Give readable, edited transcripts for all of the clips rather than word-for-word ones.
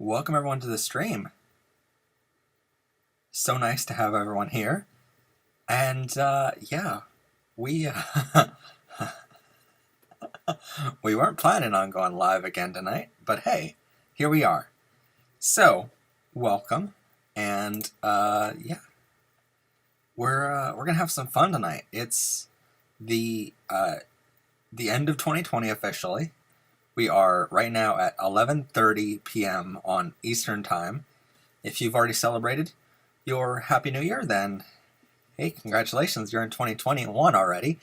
Welcome everyone to the stream. So nice to have everyone here. And yeah, we we weren't planning on going live again tonight, but hey, here we are. So, welcome, and yeah, we're gonna have some fun tonight. It's the end of 2020 officially. We are right now at 11:30 p.m. on Eastern Time. If you've already celebrated your Happy New Year, then hey, congratulations, you're in 2021 already.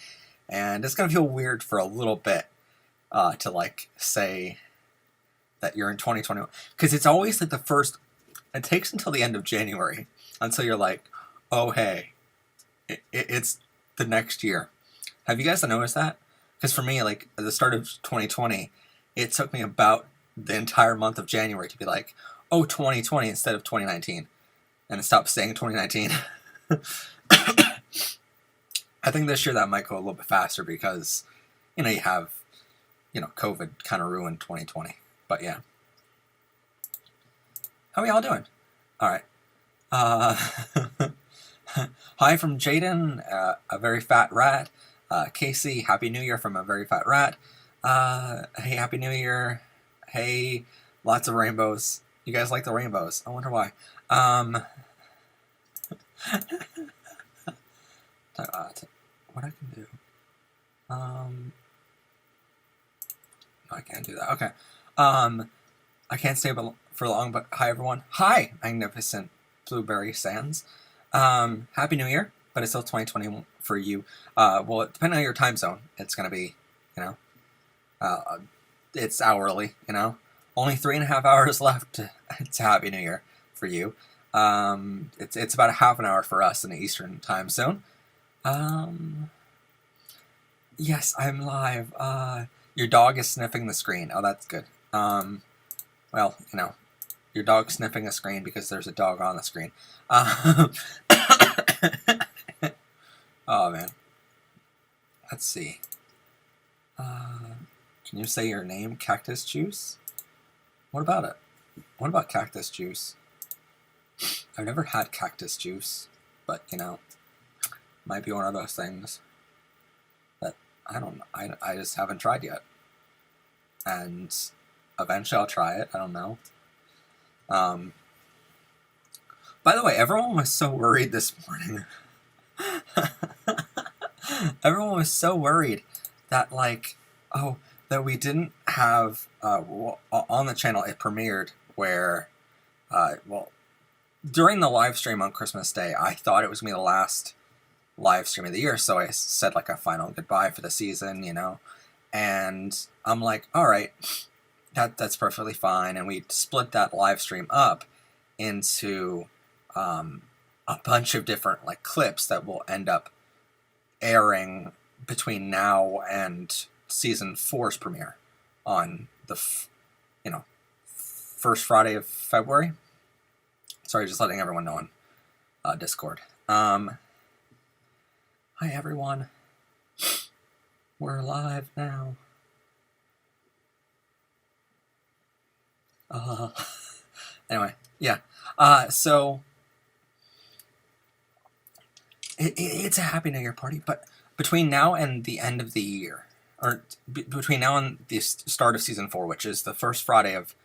And it's going to feel weird for a little bit to like say that you're in 2021. Because it's always like it takes until the end of January until you're like, oh hey, it's the next year. Have you guys noticed that? Because for me, like at the start of 2020, it took me about the entire month of January to be like, oh, 2020 instead of 2019. And stop saying 2019. I think this year that might go a little bit faster because, you have, COVID kind of ruined 2020. But yeah. How are y'all doing? All right. Hi from Jaden, a very fat rat. Casey, Happy New Year from a very fat rat. Hey, Happy New Year. Hey, lots of rainbows. You guys like the rainbows? I wonder why. What I can do? No, I can't do that. Okay. I can't stay for long, but hi everyone. Hi, Magnificent Blueberry Sands. Happy New Year, but it's still 2020 for you. Well, depending on your time zone, it's gonna be, it's hourly, Only 3.5 hours left to Happy New Year for you. It's about a half an hour for us in the Eastern time zone. Yes, I'm live. Your dog is sniffing the screen. Oh, that's good. Well, your dog's sniffing a screen because there's a dog on the screen. Oh, man. Let's see. Can you say your name? Cactus Juice? What about it? What about Cactus Juice? I've never had Cactus Juice, but, might be one of those things that, I don't know, I just haven't tried yet. And eventually I'll try it, I don't know. By the way, everyone was so worried this morning. Everyone was so worried that, that we didn't have, on the channel, it premiered where, during the live stream on Christmas Day, I thought it was going to be the last live stream of the year, so I said, a final goodbye for the season, and I'm like, alright, that's perfectly fine, and we split that live stream up into, a bunch of different, clips that will end up airing between now and season 4's premiere on the, first Friday of February. Sorry, just letting everyone know on Discord. Hi, everyone. We're live now. Anyway, yeah. So, it's a Happy New Year party, but between now and the end of the year, or between now and the start of season 4, which is the first Friday of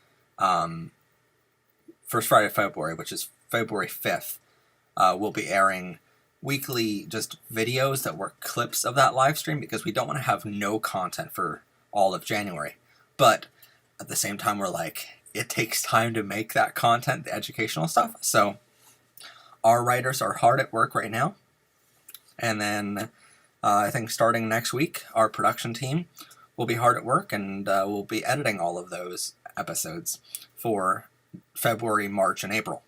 February, which is February 5th, we'll be airing weekly just videos that were clips of that live stream because we don't want to have no content for all of January. But at the same time, we're like, it takes time to make that content, the educational stuff. So our writers are hard at work right now. And then I think starting next week, our production team will be hard at work and we'll be editing all of those episodes for February, March, and April.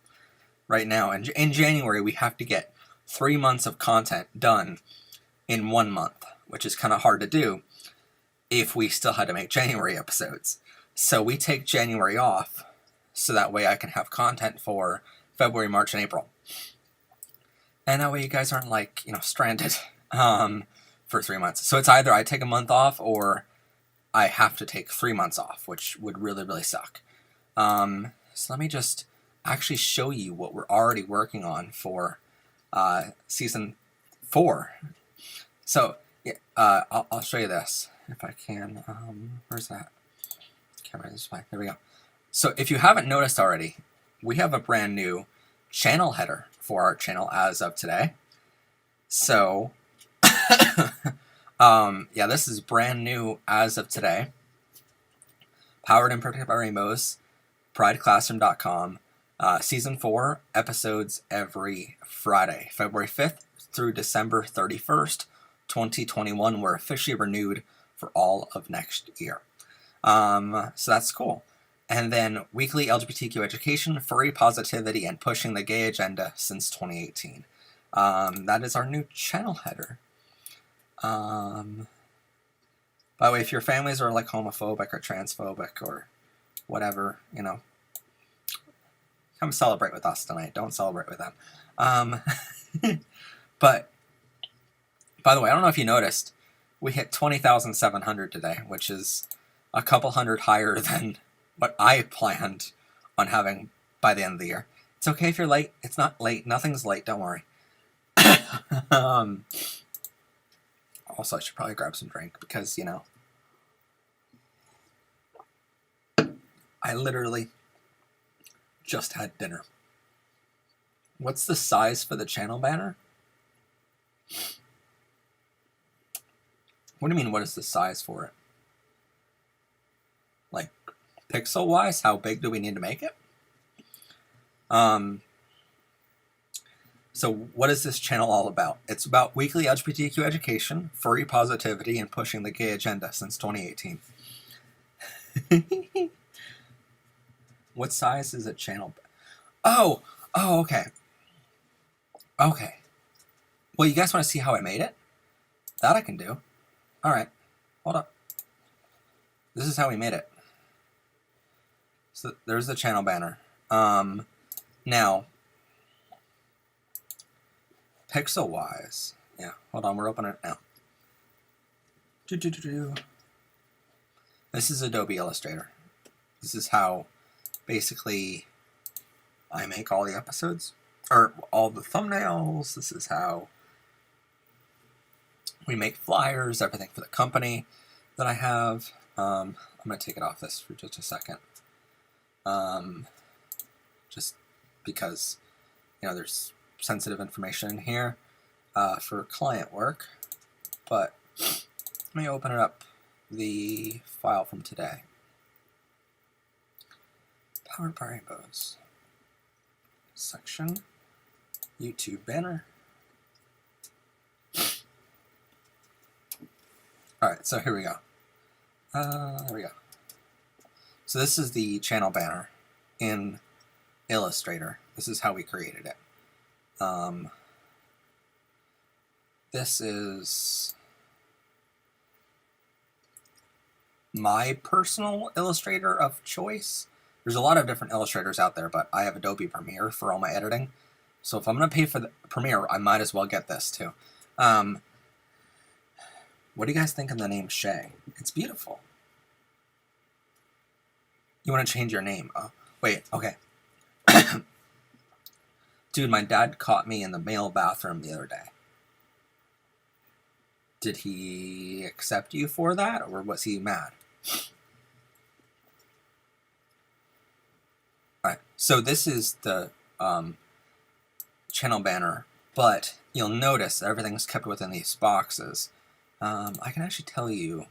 Right now, in January, we have to get 3 months of content done in 1 month, which is kind of hard to do if we still had to make January episodes. So we take January off so that way I can have content for February, March, and April. And that way you guys aren't stranded for 3 months. So it's either I take a month off or I have to take 3 months off, which would really, really suck. So let me just actually show you what we're already working on for season 4. So yeah, I'll show you this if I can. Where's that? Camera display. There we go. So if you haven't noticed already, we have a brand new channel header for our channel as of today. So yeah, this is brand new as of today. Powered and protected by Rainbows, prideclassroom.com. Season 4, episodes every Friday, February 5th through December 31st, 2021. We're officially renewed for all of next year. So that's cool. And then weekly LGBTQ education, furry positivity, and pushing the gay agenda since 2018. That is our new channel header. By the way, if your families are like homophobic or transphobic or whatever, you know, come celebrate with us tonight. Don't celebrate with them. But by the way, I don't know if you noticed, we hit 20,700 today, which is a couple hundred higher than what I planned on having by the end of the year. It's okay if you're late. It's not late. Nothing's late. Don't worry. Also, I should probably grab some drink because, you know, I literally just had dinner. What's the size for the channel banner? What do you mean, what is the size for it? Like, pixel-wise, how big do we need to make it? So what is this channel all about? It's about weekly LGBTQ education, furry positivity, and pushing the gay agenda since 2018. What size is a channel? Oh, okay. Okay. Well, you guys want to see how I made it? That I can do. All right. Hold up. This is how we made it. So there's the channel banner. Now, pixel-wise, yeah, hold on, we're opening it now. This is Adobe Illustrator. This is how, basically, I make all the episodes, or all the thumbnails. This is how we make flyers, everything for the company that I have. I'm going to take it off this for just a second. Just because, you know, there's sensitive information in here for client work. But let me open it up, the file from today. Powered by Rainbows. Section. YouTube banner. Alright, so here we go. There we go. So this is the channel banner in Illustrator. This is how we created it. This is my personal Illustrator of choice. There's a lot of different illustrators out there, but I have Adobe Premiere for all my editing. So if I'm going to pay for the Premiere, I might as well get this too. What do you guys think of the name Shay? It's beautiful. You want to change your name? Oh, wait, okay. Dude, my dad caught me in the male bathroom the other day. Did he accept you for that, or was he mad? Alright, so this is the channel banner, but you'll notice that everything's kept within these boxes. I can actually tell you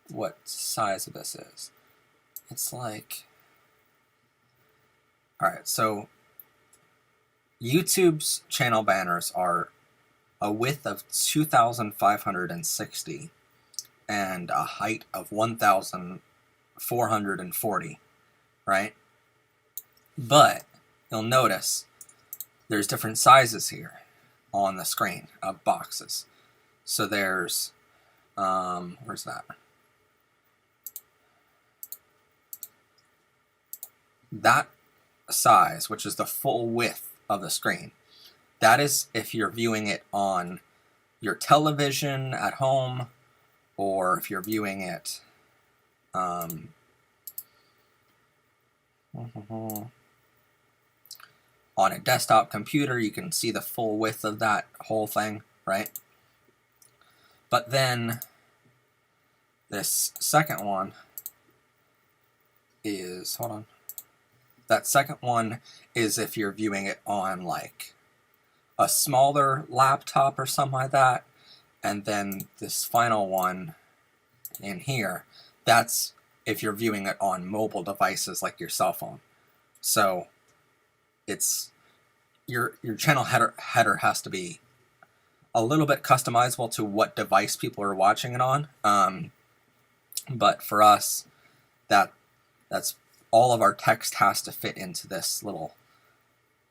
what size of this is. It's like... Alright, so YouTube's channel banners are a width of 2,560 and a height of 1,440, right? But you'll notice there's different sizes here on the screen of boxes. So there's, where's that? That size, which is the full width of the screen, that is if you're viewing it on your television at home, or if you're viewing it On a desktop computer, you can see the full width of that whole thing, right? But then this second one is, hold on. That second one is if you're viewing it on like a smaller laptop or something like that. And then this final one in here, that's if you're viewing it on mobile devices like your cell phone. So it's your channel header has to be a little bit customizable to what device people are watching it on. But for us, that's all of our text has to fit into this little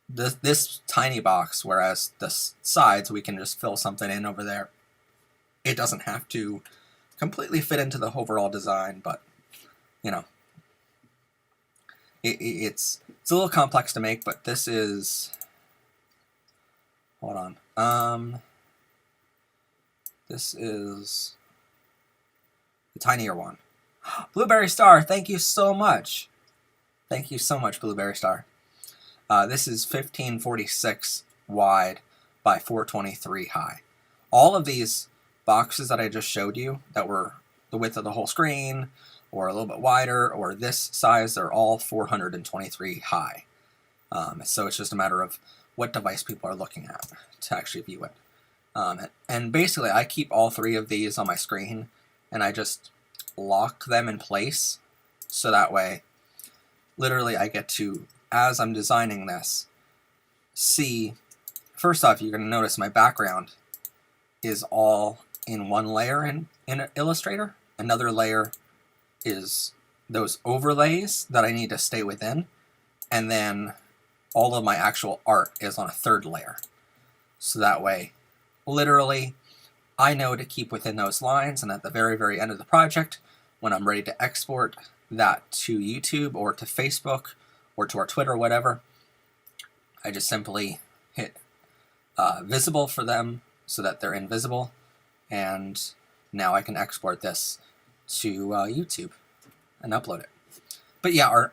this tiny box, whereas the sides we can just fill something in over there. It doesn't have to completely fit into the overall design, but you know, it's a little complex to make. But this is, hold on, this is the tinier one. Blueberry Star, thank you so much. Thank you so much, Blueberry Star. This is 1546 wide by 423 high. All of these boxes that I just showed you that were the width of the whole screen, or a little bit wider, or this size, they're all 423 high. So it's just a matter of what device people are looking at to actually view it. And basically, I keep all three of these on my screen, and I just lock them in place, so that way, literally, I get to, as I'm designing this, see, first off, you're going to notice my background is all in one layer in Illustrator. Another layer is those overlays that I need to stay within, and then all of my actual art is on a third layer. So that way, literally, I know to keep within those lines, and at the very, very end of the project, when I'm ready to export that to YouTube or to Facebook or to our Twitter or whatever, I just simply hit visible for them so that they're invisible, and now I can export this to YouTube and upload it. But yeah,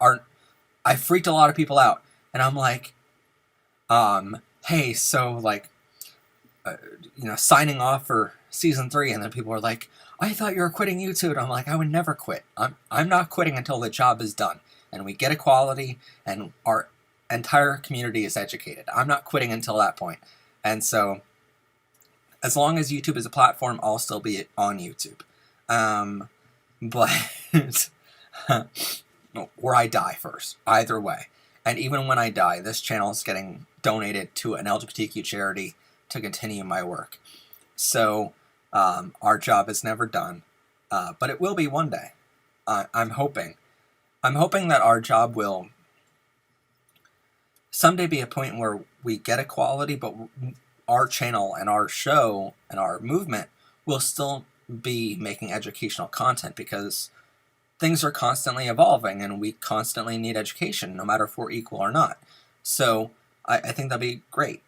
I freaked a lot of people out, and I'm like, hey, so like, signing off for season 3, and then people were like, I thought you were quitting YouTube. And I'm like, I would never quit. I'm not quitting until the job is done and we get equality and our entire community is educated. I'm not quitting until that point. And so, as long as YouTube is a platform, I'll still be on YouTube. But or I die first. Either way. And even when I die, this channel is getting donated to an LGBTQ charity to continue my work. So our job is never done, but it will be one day. I'm hoping that our job will someday be a point where we get equality, but our channel and our show and our movement will still be making educational content, because things are constantly evolving and we constantly need education, no matter if we're equal or not. So I think that'd be great.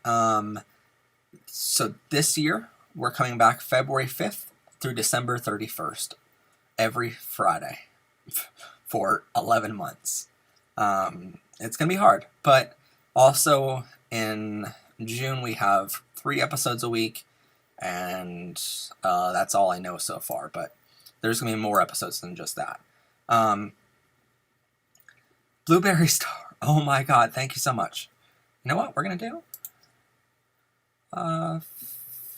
So this year, we're coming back February 5th through December 31st, every Friday for 11 months. It's going to be hard, but also in June we have 3 episodes a week, and that's all I know so far, but there's going to be more episodes than just that. Blueberry Star, oh my god, thank you so much. You know what we're going to do?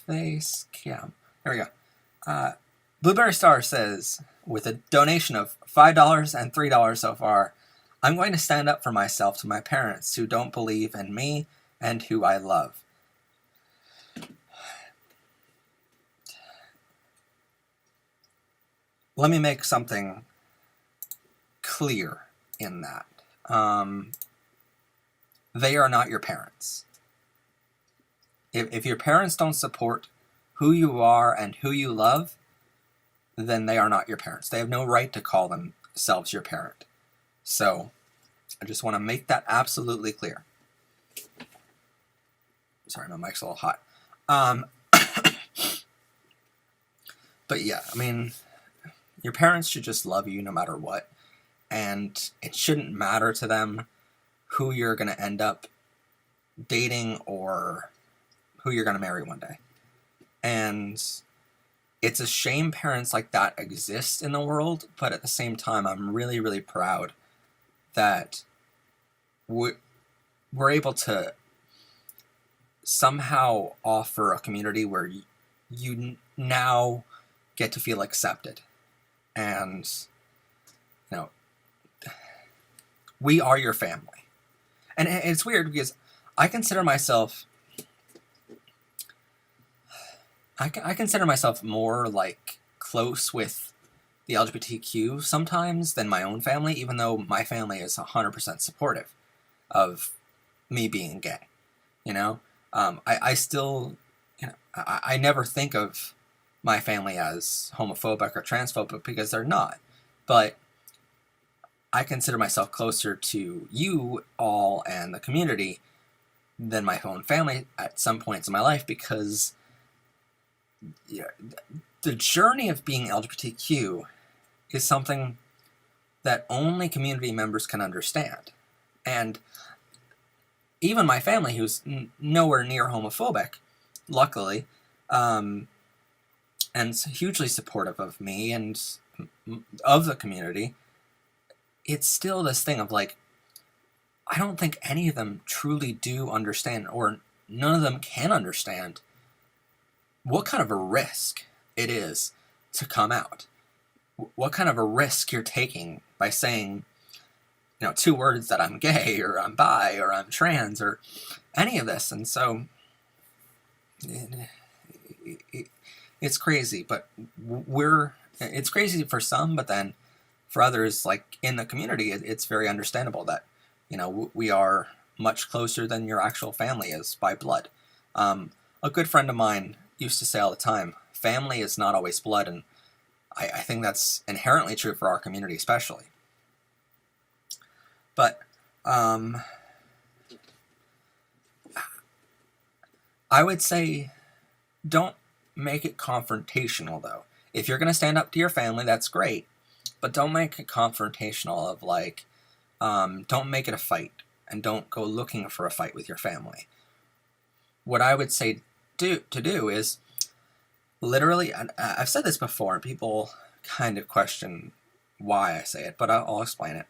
Face cam. There we go. Blueberry Star says, with a donation of $5 and $3 so far, I'm going to stand up for myself to my parents who don't believe in me and who I love. Let me make something clear in that. They are not your parents. If your parents don't support who you are and who you love, then they are not your parents. They have no right to call themselves your parent. So, I just want to make that absolutely clear. Sorry, my mic's a little hot. But yeah, I mean, your parents should just love you no matter what. and it shouldn't matter to them who you're going to end up dating or who you're going to marry one day. And it's a shame parents like that exist in the world, but at the same time, I'm really, really proud that we're able to somehow offer a community where you now get to feel accepted. And, you know, we are your family. And it's weird because I consider myself more like close with the LGBTQ sometimes than my own family, even though my family is 100% supportive of me being gay. You know, I still, you know, I never think of my family as homophobic or transphobic because they're not. But I consider myself closer to you all and the community than my own family at some points in my life, because the journey of being LGBTQ is something that only community members can understand. And even my family, who's nowhere near homophobic, luckily, and hugely supportive of me and of the community, it's still this thing of like, I don't think any of them truly do understand, or none of them can understand what kind of a risk it is to come out. What kind of a risk you're taking by saying, you know, 2 words that I'm gay or I'm bi or I'm trans or any of this. And so it's crazy, but it's crazy for some, but then for others, like in the community, it's very understandable that, you know, we are much closer than your actual family is by blood. A good friend of mine used to say all the time, family is not always blood, and I think that's inherently true for our community especially. But I would say don't make it confrontational, though. If you're going to stand up to your family, that's great, but don't make it confrontational of like, don't make it a fight, and don't go looking for a fight with your family. What I would say to do is literally, and I've said this before, and people kind of question why I say it, but I'll explain it,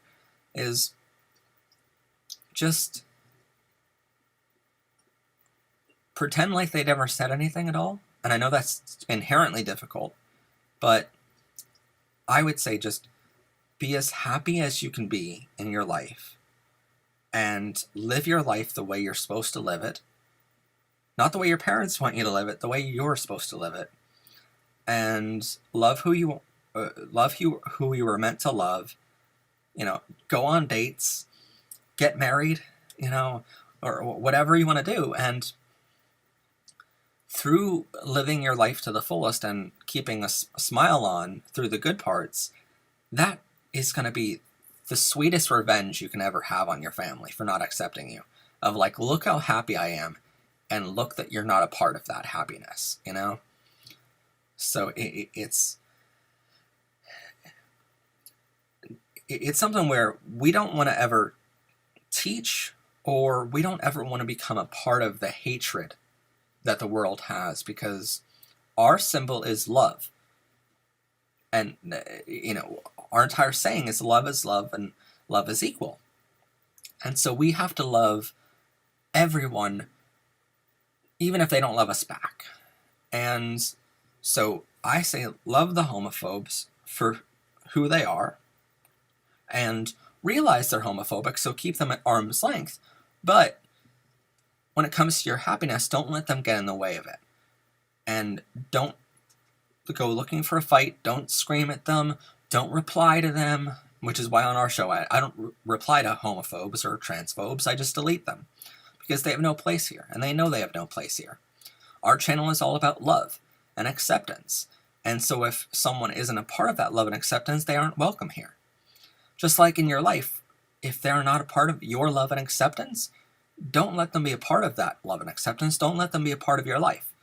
is just pretend like they never said anything at all. And I know that's inherently difficult, but I would say just be as happy as you can be in your life and live your life the way you're supposed to live it. Not the way your parents want you to live it, the way you're supposed to live it. And love who you were meant to love. You know, go on dates, get married, you know, or whatever you want to do. And through living your life to the fullest and keeping a smile on through the good parts, that is going to be the sweetest revenge you can ever have on your family for not accepting you. Of like, look how happy I am, and look that you're not a part of that happiness, you know? So it's something where we don't want to ever teach, or we don't ever want to become a part of the hatred that the world has, because our symbol is love. And, you know, our entire saying is love and love is equal. And so we have to love everyone, even if they don't love us back. And so I say love the homophobes for who they are, and realize they're homophobic, so keep them at arm's length. But when it comes to your happiness, don't let them get in the way of it. And don't go looking for a fight. Don't scream at them. Don't reply to them, which is why on our show I don't reply to homophobes or transphobes. I just delete them because they have no place here, and they know they have no place here. Our channel is all about love and acceptance. And so if someone isn't a part of that love and acceptance, they aren't welcome here. Just like in your life, if they're not a part of your love and acceptance, don't let them be a part of that love and acceptance. Don't let them be a part of your life.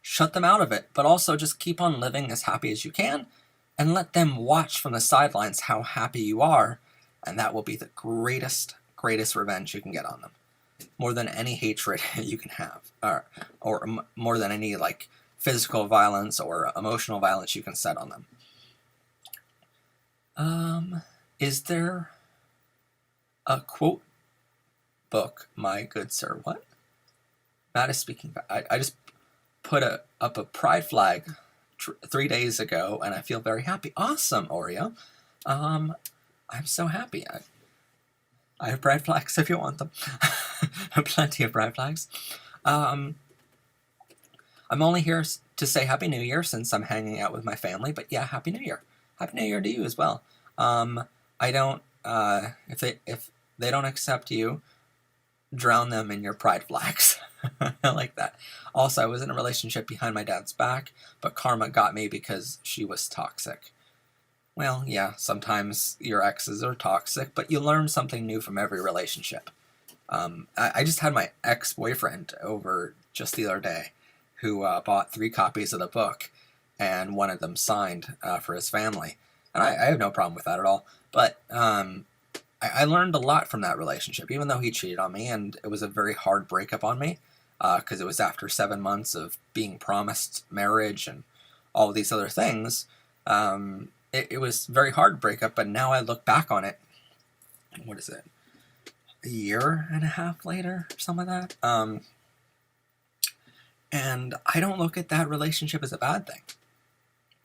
Shut them out of it, but also just keep on living as happy as you can, and let them watch from the sidelines how happy you are, and that will be the greatest revenge you can get on them, more than any hatred you can have, or more than any like physical violence or emotional violence you can set on them. Is there a quote book, my good sir? What? Matt is speaking. I just put up a pride flag 3 days ago, and I feel very happy. Awesome, Oreo. I'm so happy. I have pride flags if you want them. Plenty of pride flags. I'm only here to say Happy New Year since I'm hanging out with my family, but yeah, Happy New Year. Happy New Year to you as well. I don't, if they don't accept you, drown them in your pride flags. I like that. Also, I was in a relationship behind my dad's back, but karma got me because she was toxic. Well, yeah, sometimes your exes are toxic, but you learn something new from every relationship. I just had my ex-boyfriend over just the other day who bought 3 copies of the book and wanted them signed for his family. And I have no problem with that at all. But I learned a lot from that relationship, even though he cheated on me, and it was a very hard breakup on me, because it was after 7 months of being promised marriage and all these other things. It was very hard breakup, but now I look back on it, what is it, a year and a half later, something like that, and I don't look at that relationship as a bad thing.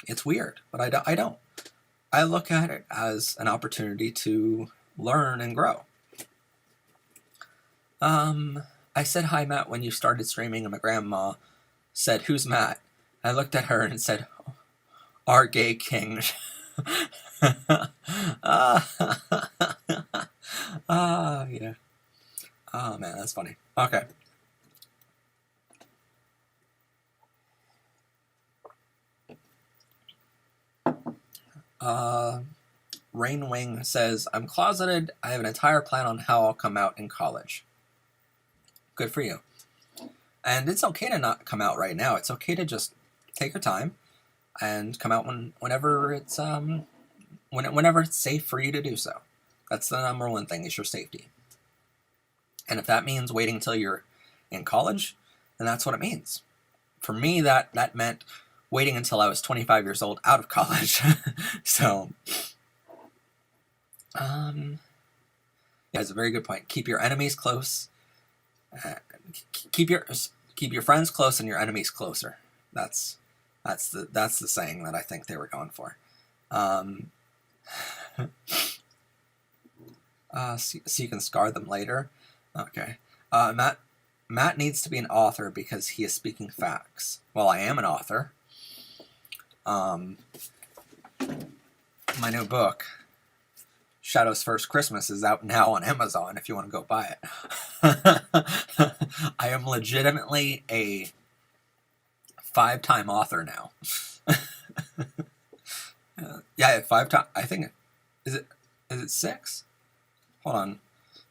It's weird, but I don't. I look at it as an opportunity to learn and grow. I said hi, Matt, when you started streaming, and my grandma said, "Who's Matt?" I looked at her and said, "Our gay king." Yeah. Oh, man, that's funny. Okay. Rainwing says, "I'm closeted. I have an entire plan on how I'll come out in college." Good for you. And it's okay to not come out right now. It's okay to just take your time and come out whenever it's whenever it's safe for you to do so. That's the number one thing, is your safety. And if that means waiting until you're in college, then that's what it means. For me, that meant waiting until I was 25 years old out of college. So, yeah, it's a very good point. Keep your enemies close. Keep your friends close and your enemies closer. That's the saying that I think they were going for. So you can scar them later. Okay. Matt needs to be an author because he is speaking facts. Well, I am an author. My new book, Shadow's First Christmas, is out now on Amazon if you want to go buy it. I am legitimately a 5-time author now. Yeah, 5 times. I think is it 6? Hold on.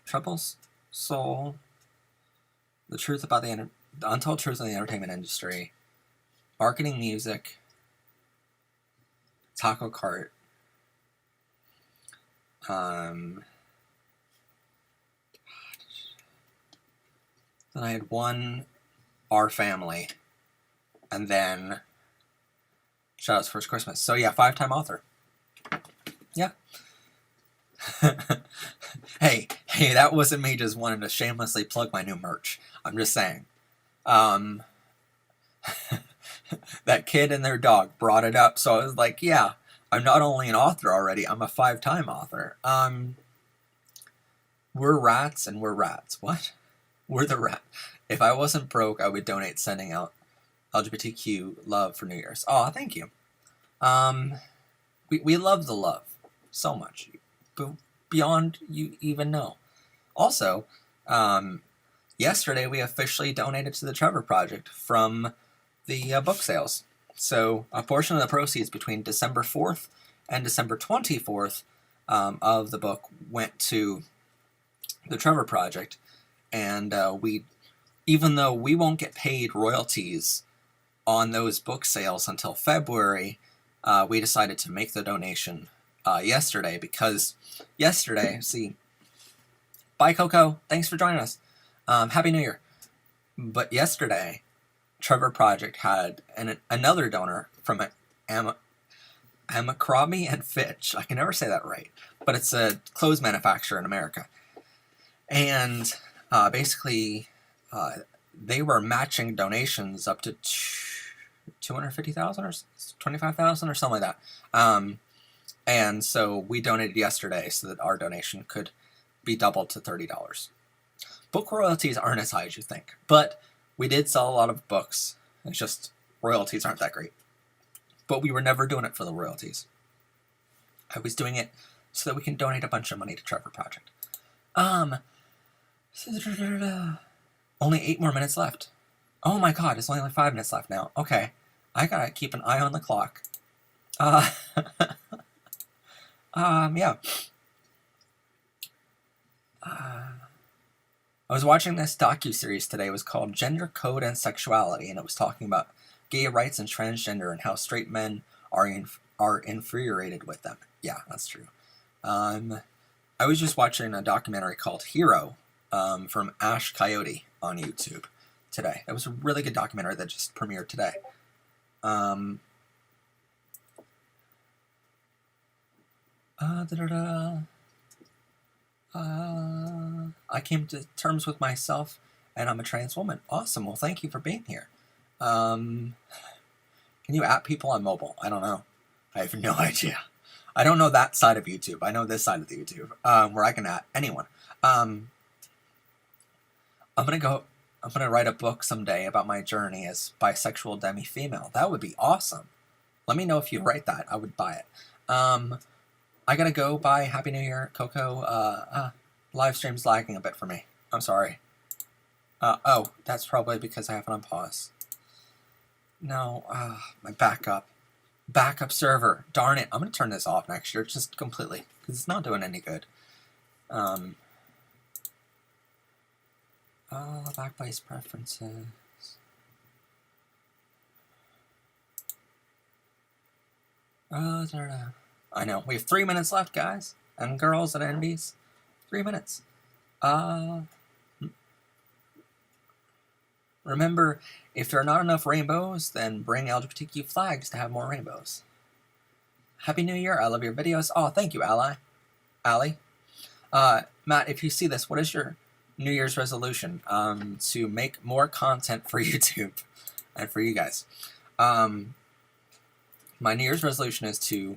Troubles, Soul, The Truth About the Untold Truth of the Entertainment Industry, Marketing Music, Taco Cart. Then I had one, Our Family, and then Shadow's First Christmas. So yeah, 5-time author. Yeah. Hey, that wasn't me just wanting to shamelessly plug my new merch. I'm just saying. That kid and their dog brought it up, so I was like, yeah, I'm not only an author already, I'm a 5-time author. We're rats and we're rats. What? We're the rat. If I wasn't broke, I would donate sending out LGBTQ love for New Year's. Oh, thank you. We love the love so much, beyond you even know. Also, yesterday we officially donated to the Trevor Project from the book sales. So a portion of the proceeds between December 4th and December 24th of the book went to the Trevor Project, and even though we won't get paid royalties on those book sales until February, we decided to make the donation yesterday, because yesterday, see, bye Coco, thanks for joining us. Happy New Year. But yesterday, Trevor Project had another donor from Abercrombie and Fitch. I can never say that right, but it's a clothes manufacturer in America. And basically, they were matching donations up to $250,000 or $25,000 or something like that. And so we donated yesterday so that our donation could be doubled to $30. Book royalties aren't as high as you think, but we did sell a lot of books. It's just royalties aren't that great. But we were never doing it for the royalties. I was doing it so that we can donate a bunch of money to Trevor Project. Only 8 more minutes left. Oh my god, it's only like 5 minutes left now. Okay, I gotta keep an eye on the clock. Yeah. I was watching this docu-series today. It was called Gender Code and Sexuality, and it was talking about gay rights and transgender and how straight men are infuriated with them. Yeah, that's true. I was just watching a documentary called Hero from Ash Coyote on YouTube today. It was a really good documentary that just premiered today. I came to terms with myself, and I'm a trans woman. Awesome. Well, thank you for being here. Can you at people on mobile? I don't know. I have no idea. I don't know that side of YouTube. I know this side of the YouTube, where I can at anyone. I'm gonna write a book someday about my journey as bisexual demi-female. That would be awesome. Let me know if you write that. I would buy it. I gotta go. Bye. Happy New Year, Coco. Live stream's lagging a bit for me. I'm sorry. Oh, that's probably because I have it on pause. No, my backup server. Darn it. I'm gonna turn this off next year, just completely, because it's not doing any good. Backblaze preferences. I know. We have 3 minutes left, guys and girls and enemies. 3 minutes. Remember, if there are not enough rainbows, then bring LGBTQ flags to have more rainbows. Happy New Year. I love your videos. Oh, thank you, Allie. Matt, if you see this, what is your New Year's resolution? To make more content for YouTube and for you guys. My New Year's resolution is to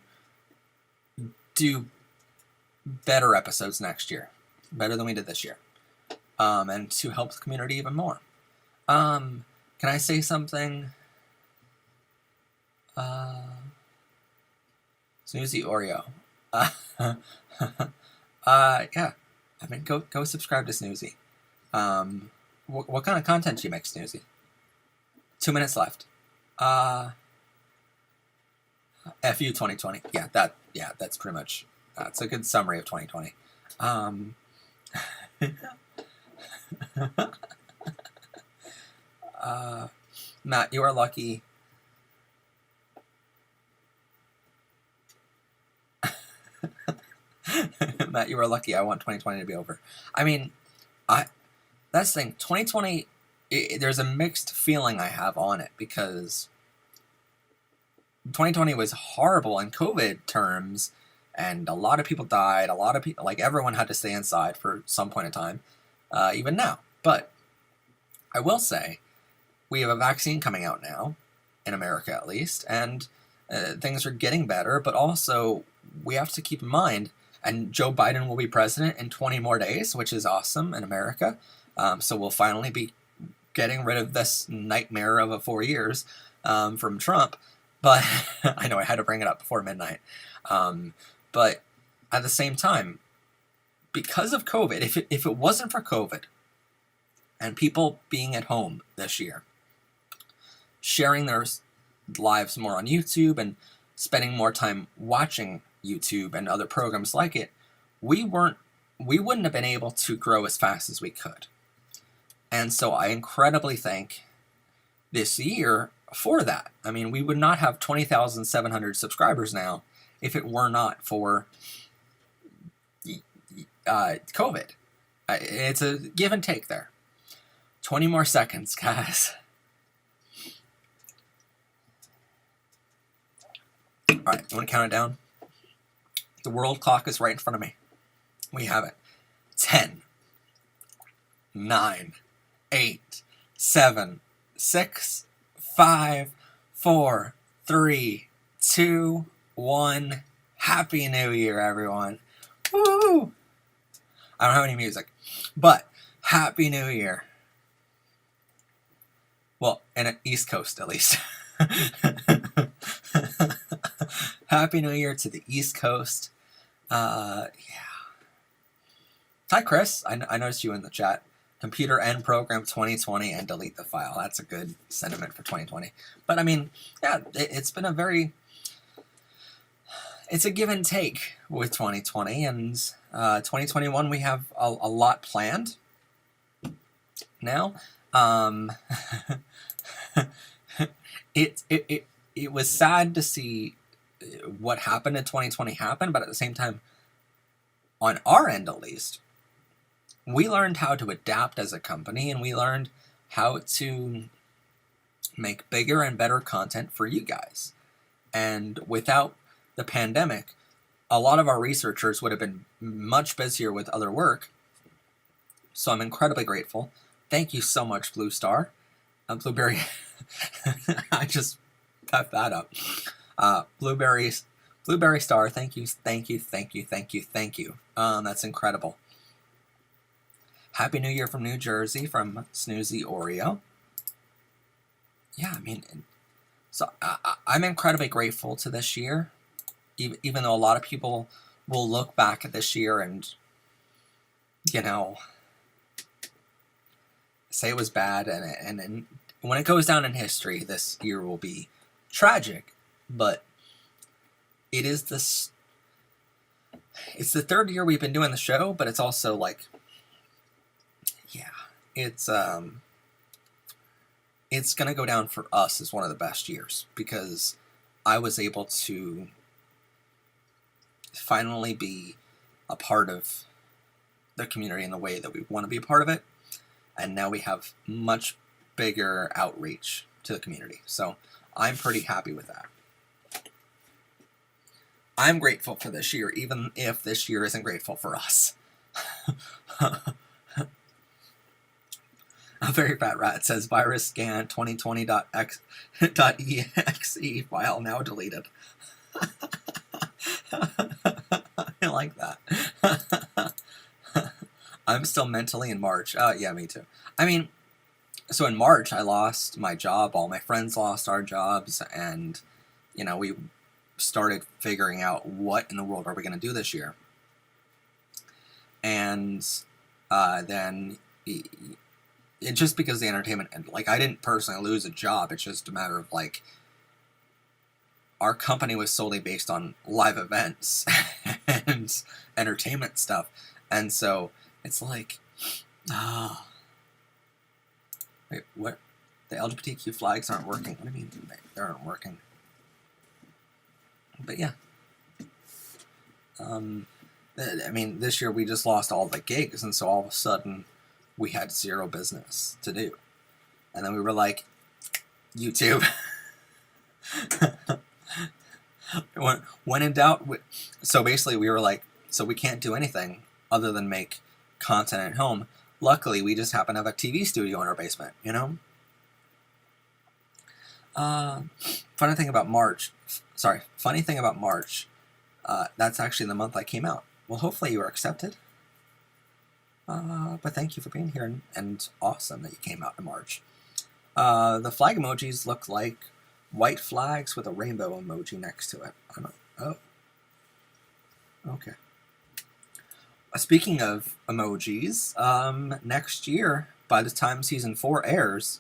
do better episodes next year. Better than we did this year. And to help the community even more. Can I say something? Snoozy Oreo. Yeah. I mean, go subscribe to Snoozy. What kind of content do you make, Snoozy? 2 minutes left. FU 2020. Yeah, that's pretty much, that's a good summary of 2020. Matt, you are lucky. Matt, you are lucky. I want 2020 to be over. I mean, that's the thing. 2020, there's a mixed feeling I have on it, because 2020 was horrible in COVID terms, and a lot of people died. A lot of people, like everyone, had to stay inside for some point in time, even now. But I will say, we have a vaccine coming out now, in America at least, and things are getting better, but also we have to keep in mind, and Joe Biden will be president in 20 more days, which is awesome in America. So we'll finally be getting rid of this nightmare of 4 years from Trump. But I know I had to bring it up before midnight. But at the same time, because of COVID, if it wasn't for COVID and people being at home this year, sharing their lives more on YouTube and spending more time watching YouTube and other programs like it, we wouldn't have been able to grow as fast as we could. And so I incredibly thank this year for that. I mean, we would not have 20,700 subscribers now if it were not for COVID. It's a give and take there. 20 more seconds, guys. All right, you want to count it down? The world clock is right in front of me. We have it. 10, 9, 8, 7, 6, 5, 4, 3, 2, 1. Happy New Year, everyone. Woo! I don't have any music, but Happy New Year. Well, in the East Coast, at least. Happy New Year to the East Coast. Yeah. Hi, Chris. I noticed you in the chat. Computer end program 2020 and delete the file. That's a good sentiment for 2020. But I mean, yeah, it's been a very... It's a give and take with 2020, and 2021 we have a lot planned now. It was sad to see what happened in 2020 happen, but at the same time, on our end at least, we learned how to adapt as a company, and we learned how to make bigger and better content for you guys. And without the pandemic, a lot of our researchers would have been much busier with other work. So I'm incredibly grateful. Thank you so much, Blue Star. Blueberry. I just pepped that up. Blueberry Star. Thank you. That's incredible. Happy New Year from New Jersey from Snoozy Oreo. Yeah, I mean, so I'm incredibly grateful to this year. Even though a lot of people will look back at this year and, you know, say it was bad, and when it goes down in history, this year will be tragic, but it is this... It's the third year we've been doing the show, but it's also like, yeah, it's gonna go down for us as one of the best years, because I was able to finally be a part of the community in the way that we want to be a part of it, and now we have much bigger outreach to the community, so I'm pretty happy with that. I'm grateful for this year, even if this year isn't grateful for us. A very fat rat says virus scan 2020.exe file now deleted. I like that. I'm still mentally in March. Yeah, me too. I mean, so in March I lost my job, all my friends lost our jobs, and, you know, we started figuring out what in the world are we going to do this year. And then just because the entertainment, like, I didn't personally lose a job, it's just a matter of, like, our company was solely based on live events and entertainment stuff, and so it's like, wait, what? The LGBTQ flags aren't working. What do you mean they aren't working? But yeah, I mean, this year we just lost all the gigs, and so all of a sudden we had zero business to do, and then we were like, YouTube. When in doubt, so basically we were like, so we can't do anything other than make content at home. Luckily, we just happen to have a TV studio in our basement, you know? Funny thing about March, that's actually the month I came out. Well, hopefully you were accepted. But thank you for being here, and awesome that you came out in March. The flag emojis look like white flags with a rainbow emoji next to it. I don't know. Oh. Okay. Speaking of emojis, next year, by the time Season 4 airs,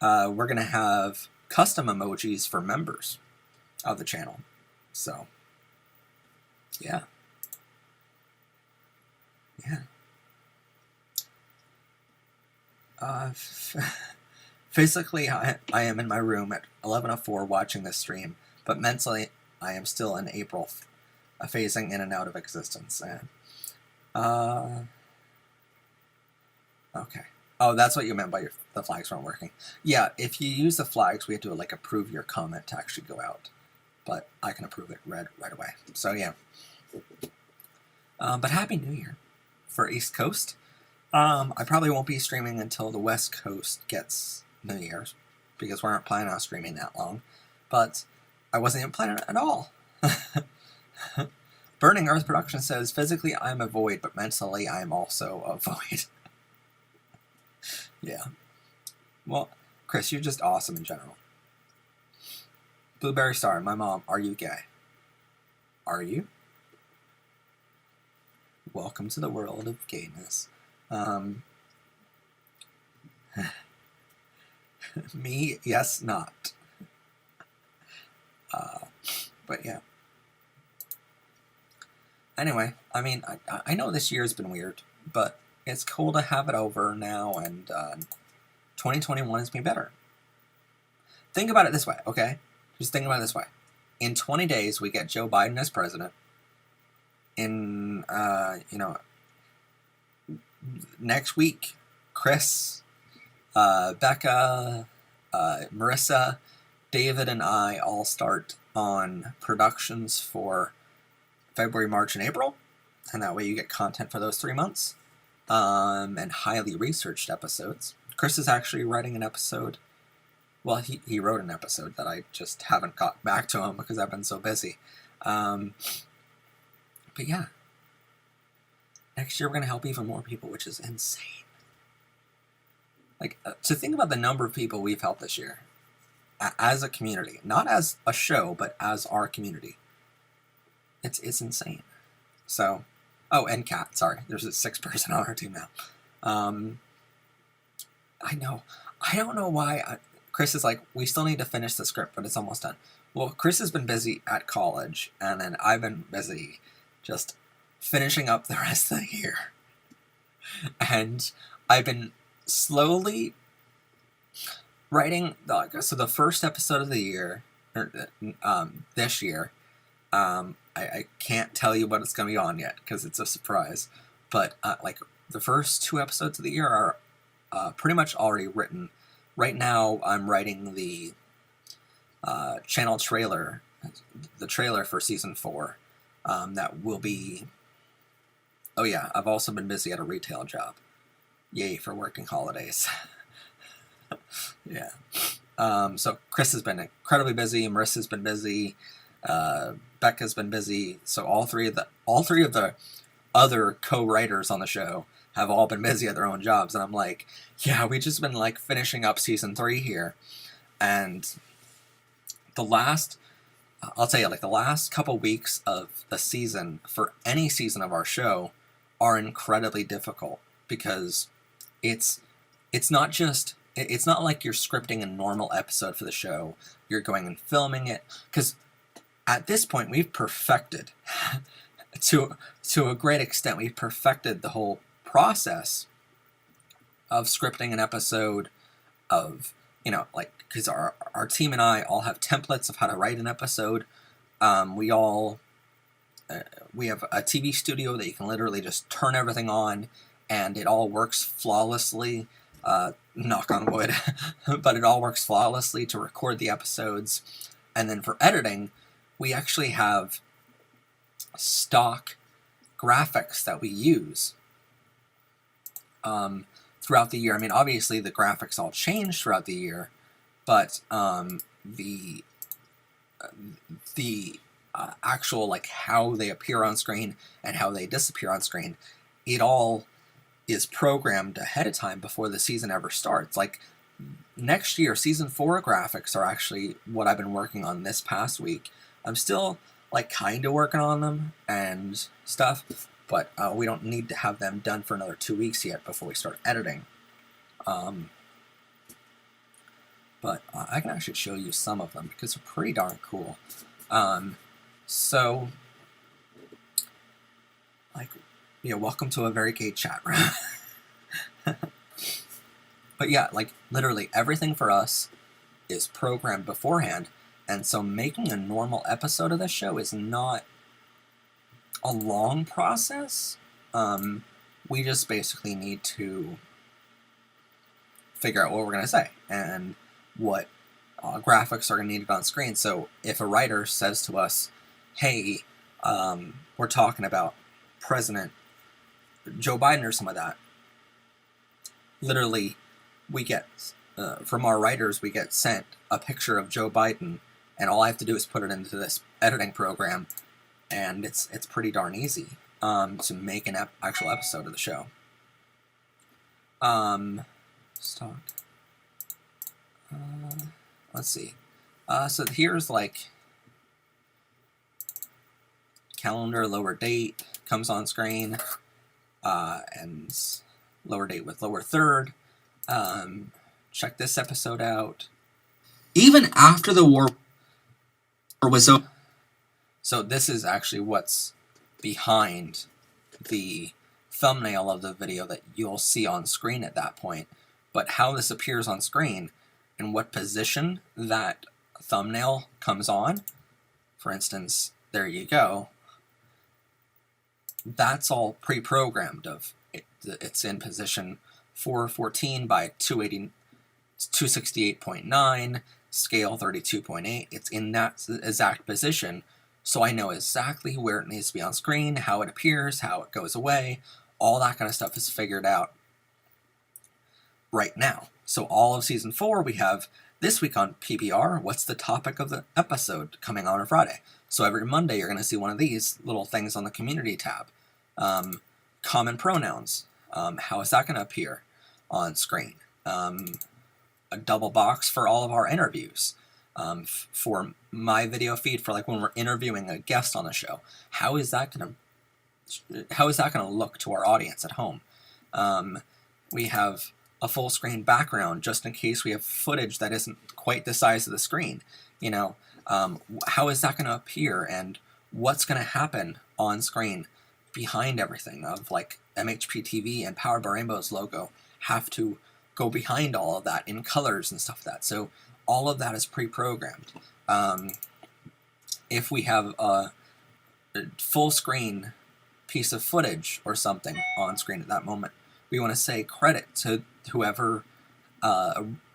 we're going to have custom emojis for members of the channel. So, yeah. Yeah. Physically, I am in my room at 11:04 watching this stream, but mentally I am still in April, phasing in and out of existence. And, okay. Oh, that's what you meant by the flags weren't working. Yeah, if you use the flags, we have to like approve your comment to actually go out. But I can approve it right away. So yeah. But Happy New Year for East Coast. I probably won't be streaming until the West Coast gets New Year's, because we aren't planning on streaming that long. But I wasn't even planning at all. Burning Earth Production says, physically I'm a void, but mentally I'm also a void. Yeah. Well, Chris, you're just awesome in general. Blueberry Star, my mom, are you gay? Are you? Welcome to the world of gayness. Me, yes, not. But yeah. Anyway, I mean, I know this year's been weird, but it's cool to have it over now, and 2021 has been better. Think about it this way, okay? Just think about it this way. In 20 days, we get Joe Biden as president. In, next week, Chris, Becca, Marissa, David, and I all start on productions for February, March, and April. And that way you get content for those 3 months. And highly researched episodes. Chris is actually writing an episode. Well, he wrote an episode that I just haven't got back to him because I've been so busy. But yeah. Next year we're going to help even more people, which is insane. Like, to think about the number of people we've helped this year. As a community. Not as a show, but as our community. It's insane. So, oh, and Kat, sorry. There's a 6th person on our team now. I know. I don't know why. Chris is like, we still need to finish the script, but it's almost done. Well, Chris has been busy at college, and then I've been busy just finishing up the rest of the year. And I've been slowly writing, so the first episode of the year, this year, I can't tell you what it's going to be on yet, because it's a surprise, but, like, the first 2 episodes of the year are pretty much already written. Right now, I'm writing the channel trailer, the trailer for Season 4, that will be... Oh yeah, I've also been busy at a retail job. Yay for working holidays. Yeah. So Chris has been incredibly busy, Marissa's been busy, Becca's been busy, so all three of the other co-writers on the show have all been busy at their own jobs, and I'm like, yeah, we just been like finishing up Season 3 here, and I'll tell you, like, the last couple weeks of the season, for any season of our show, are incredibly difficult, because it's not like you're scripting a normal episode for the show, you're going and filming it, because at this point we've perfected, to a great extent, we've perfected the whole process of scripting an episode, of, like, because our team and I all have templates of how to write an episode. We have a TV studio that you can literally just turn everything on, and it all works flawlessly, knock on wood, but it all works flawlessly to record the episodes. And then for editing, we actually have stock graphics that we use throughout the year. I mean, obviously the graphics all change throughout the year, but the actual, like, how they appear on screen and how they disappear on screen, it all is programmed ahead of time before the season ever starts. Like, next year, Season 4 graphics are actually what I've been working on this past week. I'm still, like, kind of working on them and stuff, but we don't need to have them done for another 2 weeks yet before we start editing. But I can actually show you some of them, because they're pretty darn cool. So, like, welcome to a very gay chat room. But yeah, like, literally everything for us is programmed beforehand, And so making a normal episode of this show is not a long process. We just basically need to figure out what we're going to say and what graphics are going to need on screen. So if a writer says to us, hey, we're talking about President Joe Biden or some of that, literally we get, from our writers, we get sent a picture of Joe Biden, and all I have to do is put it into this editing program, and it's pretty darn easy to make an actual episode of the show. Stock. Let's see. So here's like calendar, lower date comes on screen, and lower date with lower third. Check this episode out. Even after the war was over. So this is actually what's behind the thumbnail of the video that you'll see on screen at that point. But how this appears on screen and what position that thumbnail comes on, for instance, there you go, that's all pre-programmed. It's in position 414 by 268.9, scale 32.8. It's in that exact position, so I know exactly where it needs to be on screen, how it appears, how it goes away. All that kind of stuff is figured out right now. So all of season 4, we have this week on PBR, what's the topic of the episode coming on Friday. So every Monday you're going to see one of these little things on the community tab. Common pronouns, how is that going to appear on screen? A double box for all of our interviews. For my video feed, for like when we're interviewing a guest on the show, how is that going to look to our audience at home? We have a full screen background just in case we have footage that isn't quite the size of the screen. You know, how is that going to appear, and what's going to happen on screen behind everything of like MHP TV and Powered by Rainbow's logo have to go behind all of that in colors and stuff like that. So all of that is pre-programmed. If we have a full screen piece of footage or something on screen at that moment, we want to say credit to whoever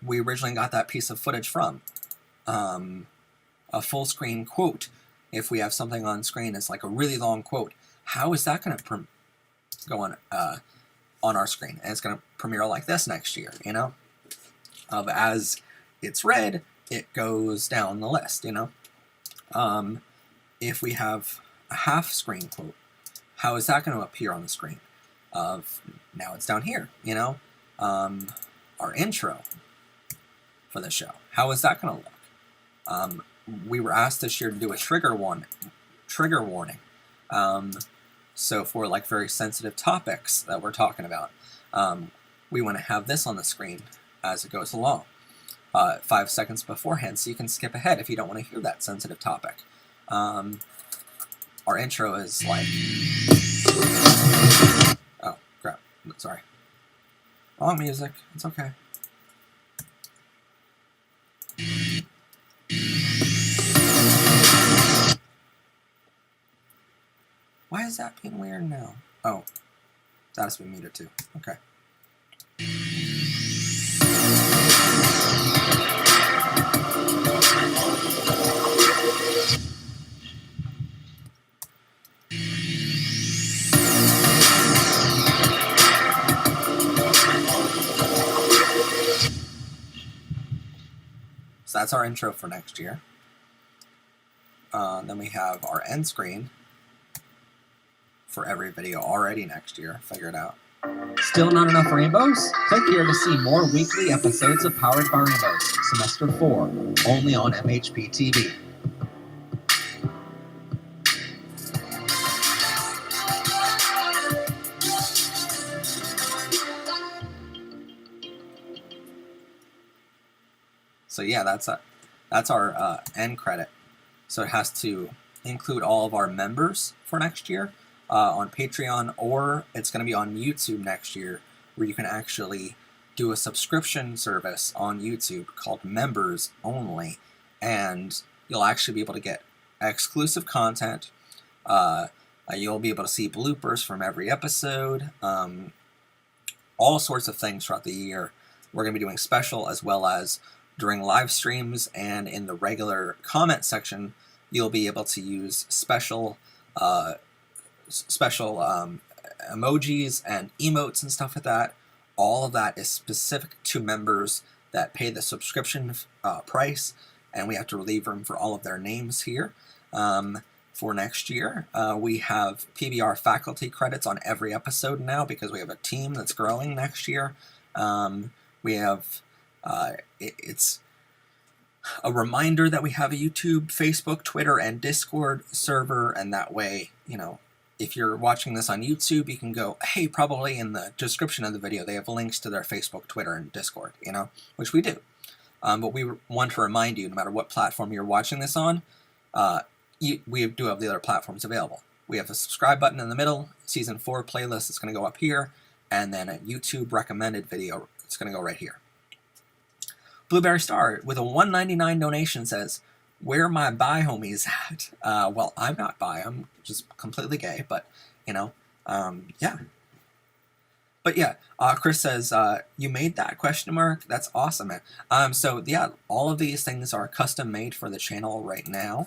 we originally got that piece of footage from. A full screen quote, if we have something on screen that's like a really long quote, how is that going to go on our screen? And it's going to premiere like this next year, you know? As it's read, it goes down the list, you know? If we have a half screen quote, how is that going to appear on the screen? Now it's down here, you know? Our intro for the show, how is that going to look? We were asked this year to do a trigger warning. So for like very sensitive topics that we're talking about, we want to have this on the screen as it goes along, 5 seconds beforehand, so you can skip ahead if you don't want to hear that sensitive topic. Our intro is like, oh crap, sorry, wrong music, it's okay. Why is that being weird now? Oh, that has been muted too. Okay. So that's our intro for next year. Then we have our end screen for every video already next year. Figure it out. Still not enough rainbows? Click here to see more weekly episodes of Powered by Rainbows, Semester 4, only on MHP TV. So yeah, that's our end credit. So it has to include all of our members for next year on Patreon, or it's going to be on YouTube next year, where you can actually do a subscription service on YouTube called Members Only, and you'll actually be able to get exclusive content. You'll be able to see bloopers from every episode, all sorts of things throughout the year. We're going to be doing special as well as during live streams, and in the regular comment section, you'll be able to use special emojis and emotes and stuff like that. All of that is specific to members that pay the subscription price, and we have to leave room for all of their names here. For next year, we have PBR faculty credits on every episode now because we have a team that's growing next year. We have, it's a reminder that we have a YouTube, Facebook, Twitter, and Discord server, and that way, you know, if you're watching this on YouTube, you can go, hey, probably in the description of the video, they have links to their Facebook, Twitter, and Discord, you know, which we do. But we want to remind you, no matter what platform you're watching this on, we do have the other platforms available. We have a subscribe button in the middle, Season 4 playlist is going to go up here, and then a YouTube recommended video, it's going to go right here. Blueberry Star, with a $1.99 donation, says, where my bi homies at? Well, I'm not bi, I'm just completely gay, but, you know, yeah. But yeah, Chris says, you made that, question mark? That's awesome, man. So yeah, all of these things are custom made for the channel right now.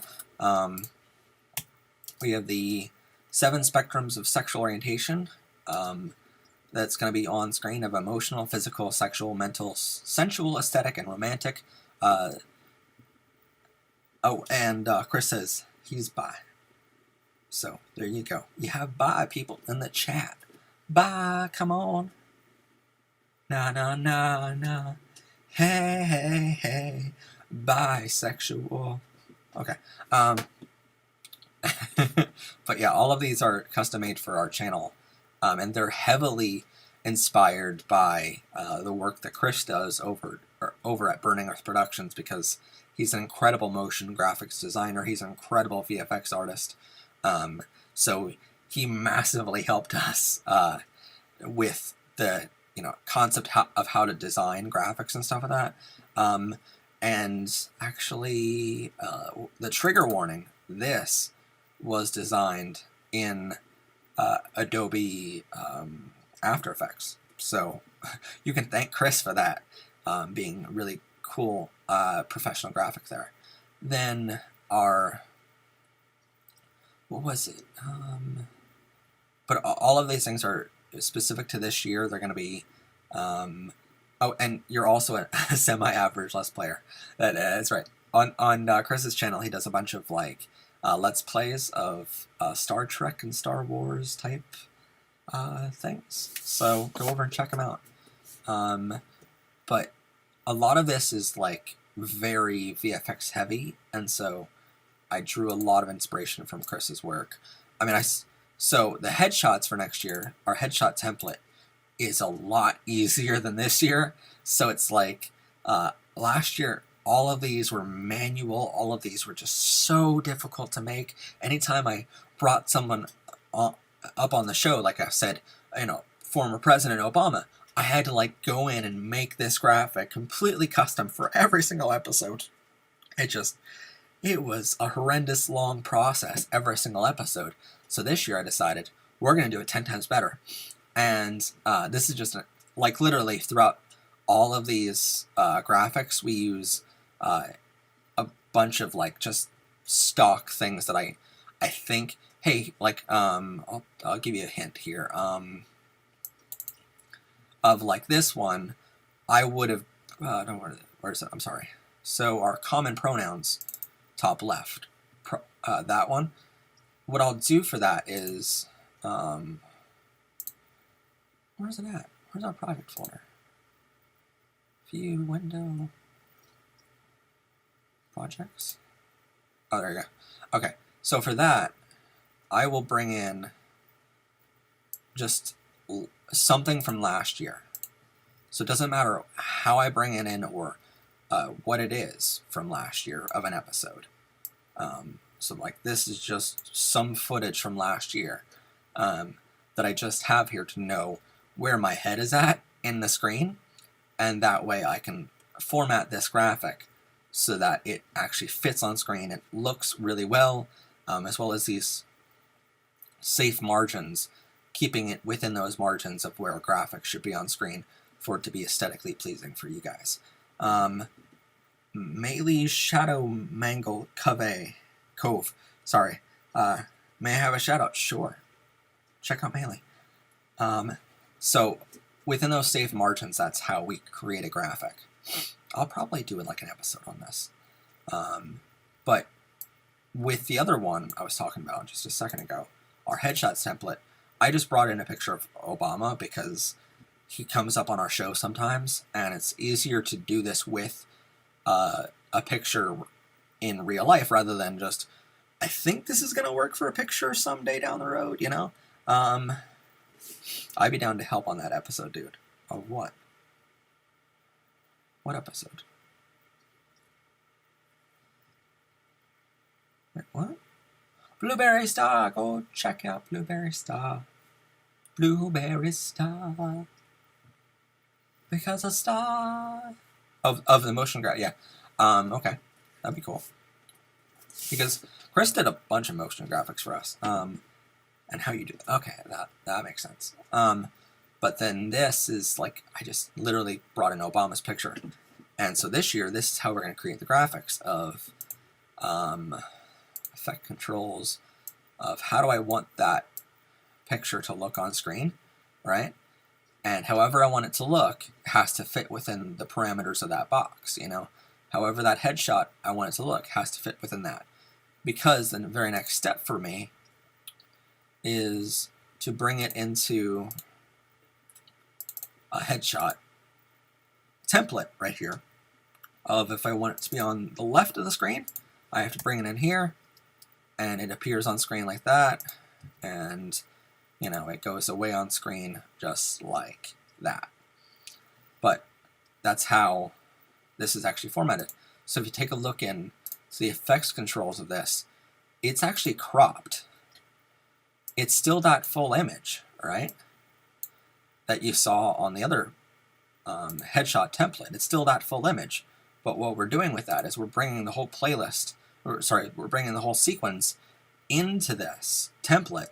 We have the 7 spectrums of sexual orientation. That's going to be on screen of emotional, physical, sexual, mental, sensual, aesthetic, and romantic. Oh, and Chris says he's bi. So there you go. You have bi people in the chat. Bi, come on. Nah, nah, nah, nah. Hey, hey, hey. Bisexual. Okay. But yeah, all of these are custom made for our channel. And they're heavily inspired by the work that Chris does over at Burning Earth Productions, because he's an incredible motion graphics designer. He's an incredible VFX artist. So he massively helped us with the concept of how to design graphics and stuff like that. And actually, the trigger warning, this was designed in Adobe After Effects. So you can thank Chris for that, being really cool professional graphic there. Then our, what was it? But all of these things are specific to this year. They're going to be, oh, and you're also a semi-average Let's Player. That's right. On Chris's channel, he does a bunch of like Let's Plays of Star Trek and Star Wars type things. So go over and check them out. But a lot of this is like very VFX heavy, and so I drew a lot of inspiration from Chris's work. I mean, so the headshots for next year, our headshot template is a lot easier than this year. So it's like last year, all of these were manual. All of these were just so difficult to make. Anytime I brought someone up on the show, like I said, former President Obama, I had to like go in and make this graphic completely custom for every single episode. It was a horrendous long process every single episode. So this year I decided we're going to do it 10 times better. And this is just like literally throughout all of these graphics, we use a bunch of like just stock things that I think, hey, like I'll give you a hint here. Of like this one, I would have, no, where is it? I'm sorry. So our common pronouns, top left, that one. What I'll do for that is, where's it at? Where's our project folder? View, window, projects. Oh, there you go. Okay, so for that, I will bring in just something from last year. So it doesn't matter how I bring it in or what it is from last year of an episode. So like this is just some footage from last year that I just have here to know where my head is at in the screen, and that way I can format this graphic so that it actually fits on screen. It looks really well, as well as these safe margins, keeping it within those margins of where a graphic should be on screen for it to be aesthetically pleasing for you guys. Maylee Shadow Mangle Cove. Sorry. May I have a shout out? Sure. Check out Maylee. So within those safe margins, that's how we create a graphic. I'll probably do like an episode on this. But with the other one I was talking about just a second ago, our headshots template, I just brought in a picture of Obama because he comes up on our show sometimes, and it's easier to do this with a picture in real life rather than just, I think this is going to work for a picture someday down the road, you know? I'd be down to help on that episode, dude. Of what? What episode? Wait, what? Blueberry Star! Go check out Blueberry Star. Blueberry Star. Because a star. Of the motion graph, yeah. Okay. That'd be cool. Because Chris did a bunch of motion graphics for us. And how you do that. Okay, that makes sense. But then this is like, I just literally brought in Obama's picture. And so this year, this is how we're going to create the graphics of effect controls of how do I want that picture to look on screen, right? And however I want it to look has to fit within the parameters of that box, you know? However that headshot I want it to look has to fit within that. Because the very next step for me is to bring it into a headshot template right here of if I want it to be on the left of the screen, I have to bring it in here, and it appears on screen like that, and you know, it goes away on screen just like that. But that's how this is actually formatted. So if you take a look in the effects controls of this, it's actually cropped. It's still that full image, right? That you saw on the other headshot template. It's still that full image. But what we're doing with that is we're bringing the whole playlist, or sorry, we're bringing the whole sequence into this template.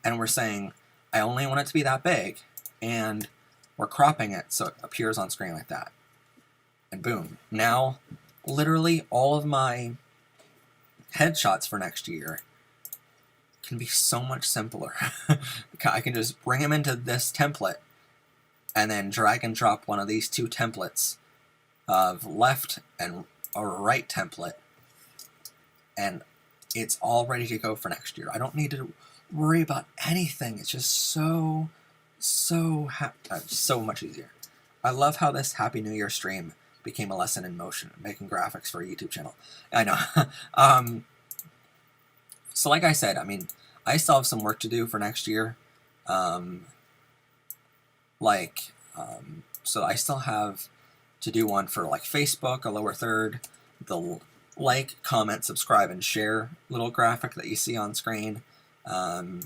And we're saying, I only want it to be that big, and we're cropping it so it appears on screen like that. And boom. Now, literally all of my headshots for next year can be so much simpler. I can just bring them into this template, and then drag and drop one of these two templates of left and a right template, and it's all ready to go for next year. I don't need to worry about anything. It's just so much easier. I love how this Happy New Year stream became a lesson in motion, making graphics for a YouTube channel. I know. So like I said, I mean, I still have some work to do for next year. So I still have to do one for like Facebook, a lower third, the like, comment, subscribe, and share little graphic that you see on screen. I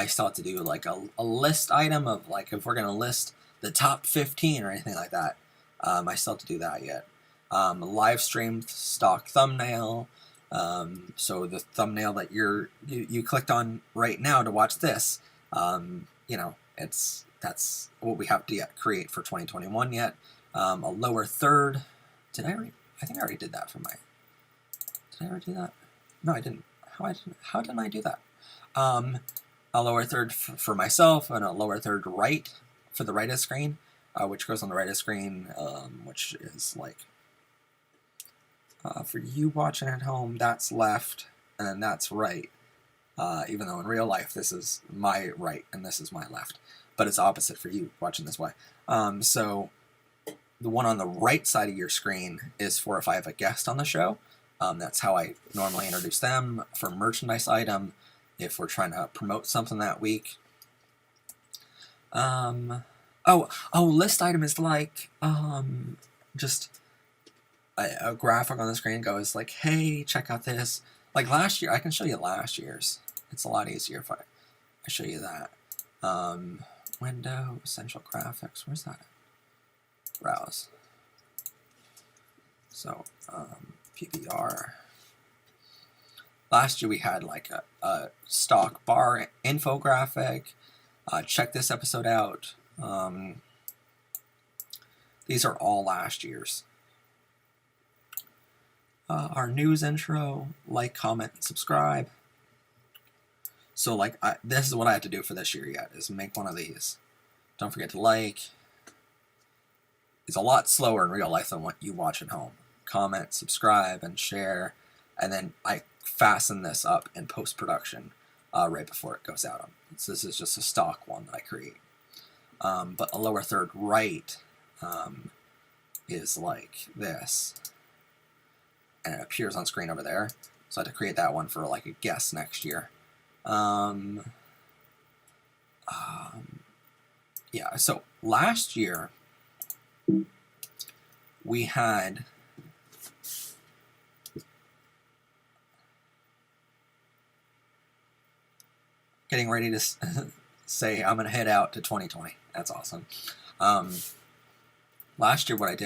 still have to do like a list item of like if we're going to list the top 15 or anything like that. I still have to do that yet. Live stream stock thumbnail. So the thumbnail that you clicked on right now to watch this, you know, that's what we have to create for 2021 yet. A lower third. I think I already did that for my. Did I already do that? No, I didn't. How didn't I do that? A lower third for myself, and a lower third right for the right of the screen, which goes on the right of the screen, which is like, for you watching at home, that's left, and then that's right, even though in real life this is my right, and this is my left, but it's opposite for you watching this way. So the one on the right side of your screen is for if I have a guest on the show. That's how I normally introduce them for merchandise item, if we're trying to promote something that week. List item is like, just a graphic on the screen goes like, hey, check out this. Like last year, I can show you last year's. It's a lot easier if I show you that. Window, Essential Graphics, where's that at? Browse. So PBR. Last year we had like a stock bar infographic. Check this episode out. These are all last year's. Our news intro, like, comment, and subscribe. So like this is what I have to do for this year yet, is make one of these. Don't forget to like. It's a lot slower in real life than what you watch at home. Comment, subscribe, and share. And then I fasten this up in post-production right before it goes out. So this is just a stock one that I create. But a lower third right is like this. And it appears on screen over there. So I had to create that one for like a guest next year. Yeah, so last year we had getting ready to say I'm going to head out to 2020. That's awesome. Last year what I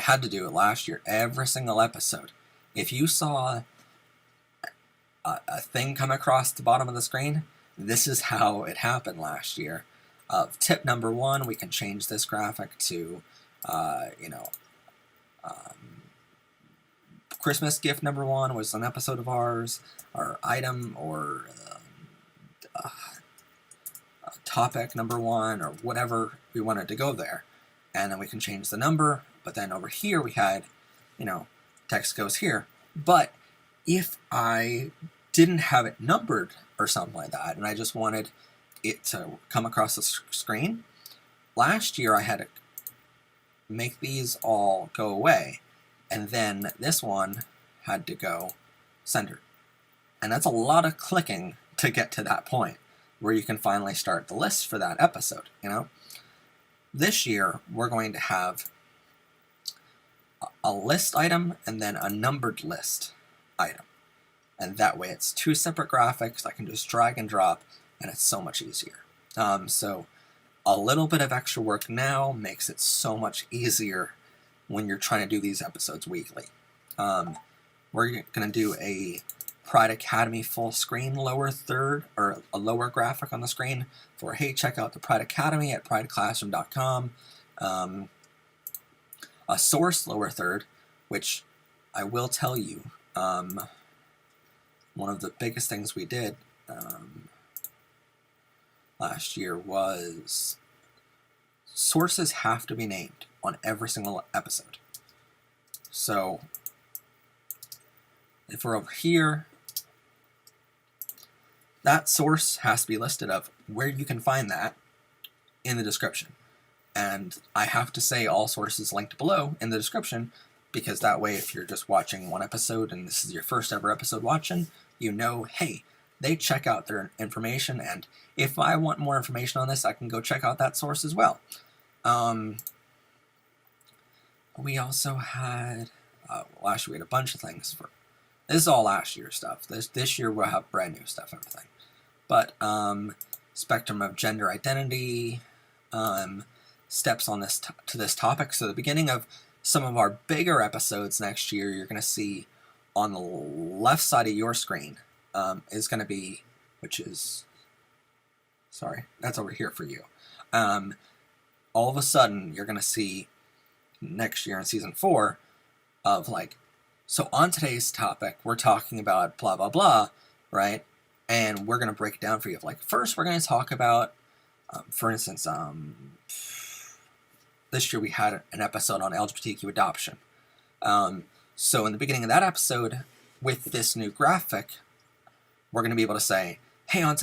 had to do last year, every single episode, if you saw a thing come across the bottom of the screen, this is how it happened last year. Tip number 1, we can change this graphic to, Christmas gift number 1 was an episode of ours, or item, or topic number 1, or whatever we wanted to go there. And then we can change the number, but then over here we had, text goes here. But if I didn't have it numbered or something like that, and I just wanted it to come across the screen, last year I had to make these all go away, and then this one had to go centered. And that's a lot of clicking to get to that point where you can finally start the list for that episode, This year, we're going to have a list item and then a numbered list item. And that way it's 2 separate graphics. I can just drag and drop, and it's so much easier. So a little bit of extra work now makes it so much easier when you're trying to do these episodes weekly. We're going to do a Pride Academy full screen lower third, or a lower graphic on the screen for, hey, check out the Pride Academy at prideclassroom.com. A source lower third, which I will tell you, one of the biggest things we did last year was sources have to be named on every single episode. So if we're over here, that source has to be listed of where you can find that in the description. And I have to say all sources linked below in the description, because that way if you're just watching one episode and this is your first ever episode watching, hey, they check out their information, and if I want more information on this, I can go check out that source as well. We also had, last year we had a bunch of things for, this is all last year's stuff. This year we'll have brand new stuff, everything. But spectrum of gender identity, steps on this to this topic. So the beginning of some of our bigger episodes next year, you're going to see on the left side of your screen is going to be, which is, sorry, that's over here for you. All of a sudden, you're going to see next year in season 4 of like, so on today's topic, we're talking about blah, blah, blah, right? And we're going to break it down for you. Like, first, we're going to talk about, for instance, this year we had an episode on LGBTQ adoption. So in the beginning of that episode, with this new graphic, we're going to be able to say, hey, on